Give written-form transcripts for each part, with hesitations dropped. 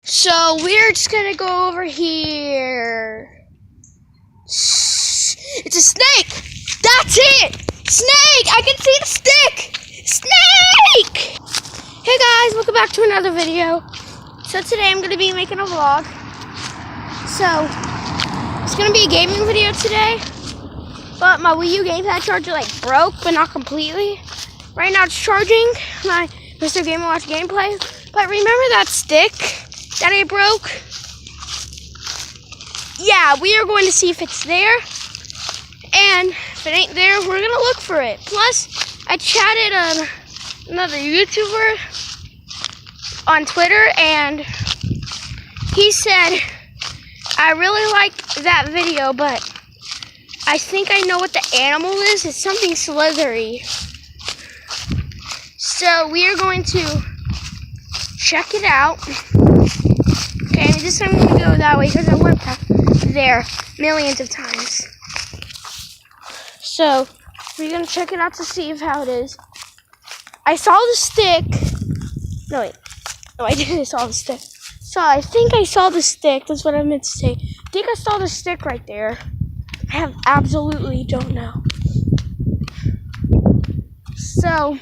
So we're just gonna go over here. It's a snake! That's it! Snake! I can see the stick! Snake! Hey guys, welcome back to another video. So today I'm gonna be making a vlog. So it's gonna be a gaming video today. But my Wii U gamepad charger broke, but not completely. Right now it's charging my Mr. Game & Watch gameplay. But remember that stick that I broke? Yeah, we are going to see if it's there. And if it ain't there, we're going to look for it. Plus, I chatted another YouTuber on Twitter, and he said, I really like that video, but I think I know what the animal is. It's something slithery. So we are going to check it out. Okay, this time I'm going to go that way because I went there millions of times. So we're going to check it out to see how it is. I saw the stick. No, wait. No, I didn't saw the stick. So I think I saw the stick. That's what I meant to say. I think I saw the stick right there. I absolutely don't know. So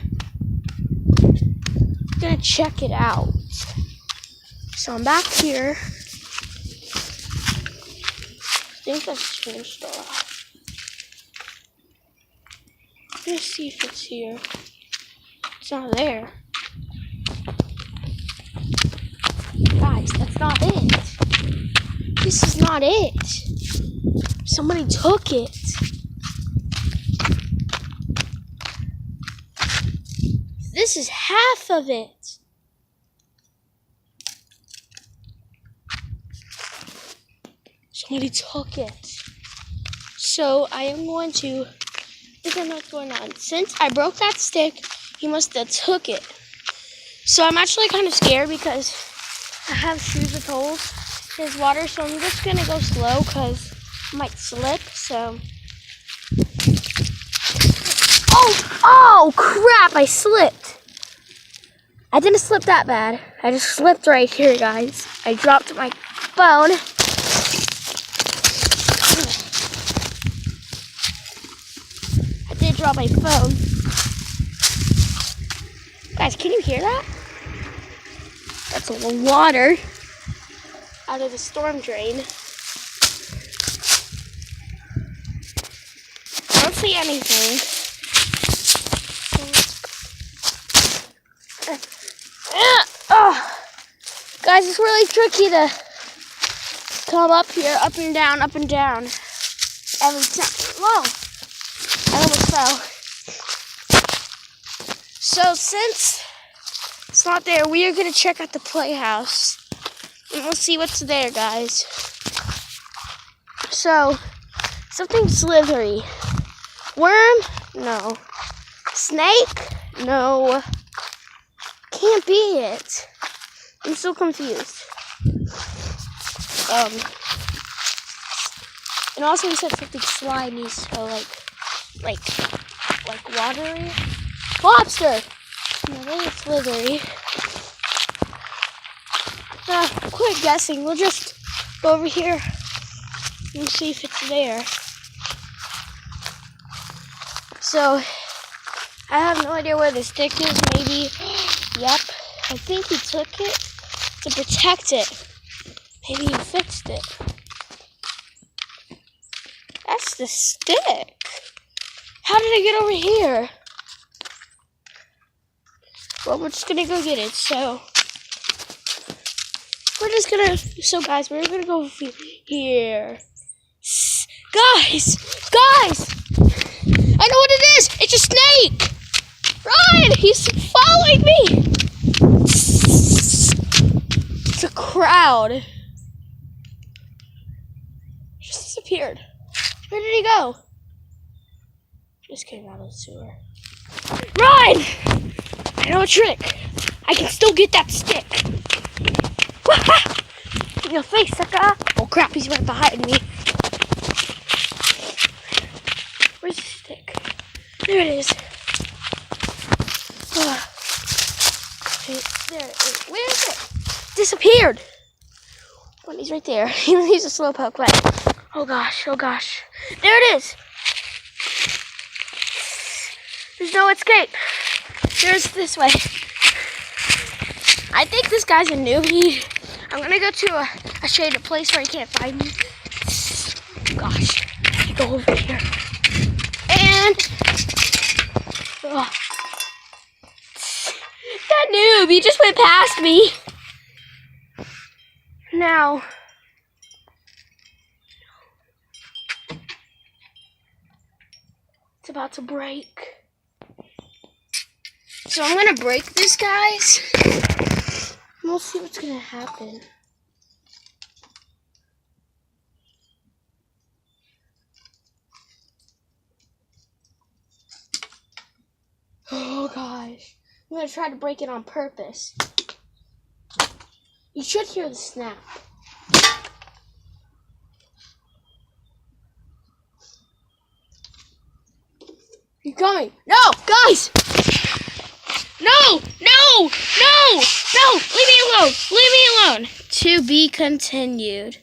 I'm gonna check it out. So I'm back here. I think that's changed a lot. Let's see if it's here. It's not there. Guys, that's not it. This is not it. Somebody took it. This is half of it. Somebody took it. So I am going to figure out what's going on. Since I broke that stick, he must have took it. So I'm actually kind of scared because I have shoes with holes. There's water, so I'm just gonna go slow because I might slip. So, oh crap! I slipped. I didn't slip that bad. I just slipped right here, guys. I dropped my phone. I did drop my phone. Guys, can you hear that? That's a little water out of the storm drain. I don't see anything. Guys, it's really tricky to come up here, up and down, every time. Whoa! I almost fell. So since it's not there, we are going to check out the playhouse. And we'll see what's there, guys. So, something slithery. Worm? No. Snake? No. Can't be it. I'm so confused. And also he said something slimy, so like watery. Lobster! No, that is slithery. Quit guessing. We'll just go over here and see if it's there. So, I have no idea where the stick is. Maybe, yep. I think he took it to protect it. Maybe he fixed it. That's the stick. How did I get over here? Well, we're just gonna go get it. So guys, we're gonna go over here. Guys! I know what it is! It's a snake! Run! He's following me! It's a crowd. He just disappeared. Where did he go? Just came out of the sewer. Run! I know a trick. I can still get that stick. In your face, sucker. Oh crap, he's right behind me. Where's the stick? There it is. There it is. Where is it? Disappeared. When he's right there. He's a slowpoke, right? Oh gosh, oh gosh. There it is! There's no escape. There's this way. I think this guy's a newbie. I'm gonna go to a shaded place where he can't find me. Gosh, I go over here. And that noob, he just went past me. Now, it's about to break. So I'm gonna break this, guys. And we'll see what's gonna happen. Oh gosh. I'm gonna try to break it on purpose. You should hear the snap. You're coming. No, guys! No! No! No! No! Leave me alone! Leave me alone! To be continued.